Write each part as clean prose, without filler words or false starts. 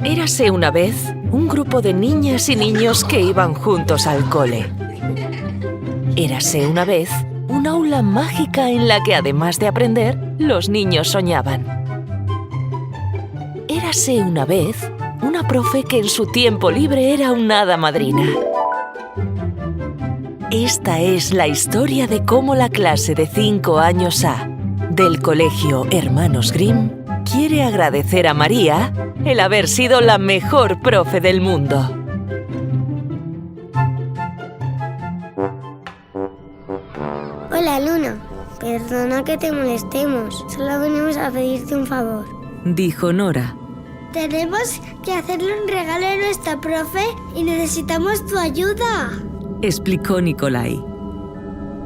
Érase una vez un grupo de niñas y niños que iban juntos al cole. Érase una vez un aula mágica en la que, además de aprender, los niños soñaban. Érase una vez una profe que en su tiempo libre era una hada madrina. Esta es la historia de cómo la clase de 5 años A del colegio Hermanos Grimm quiere agradecer a María el haber sido la mejor profe del mundo. Hola, Luna. Perdona que te molestemos. Solo venimos a pedirte un favor. Dijo Nora. Tenemos que hacerle un regalo a nuestra profe y necesitamos tu ayuda. Explicó Nikolai.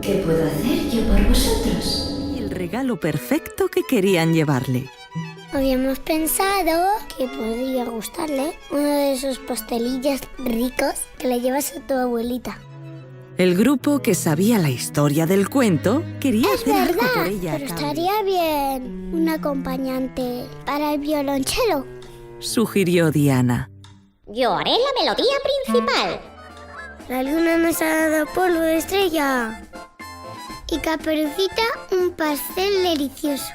¿Qué puedo hacer yo por vosotros? El regalo perfecto que querían llevarle. Habíamos pensado que podría gustarle uno de esos pastelillos ricos que le llevas a tu abuelita. El grupo que sabía la historia del cuento quería hacer algo por ella. Pero estaría bien un acompañante para el violonchelo. Sugirió Diana. Yo haré la melodía principal. La luna nos ha dado polvo de estrella. Y Caperucita un pastel delicioso.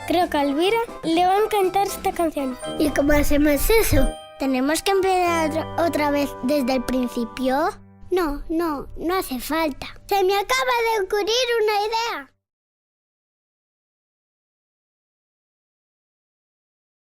Creo que a Elvira le va a encantar esta canción. ¿Y cómo hacemos eso? ¿Tenemos que empezar otra vez desde el principio? No hace falta. Se me acaba de ocurrir una idea.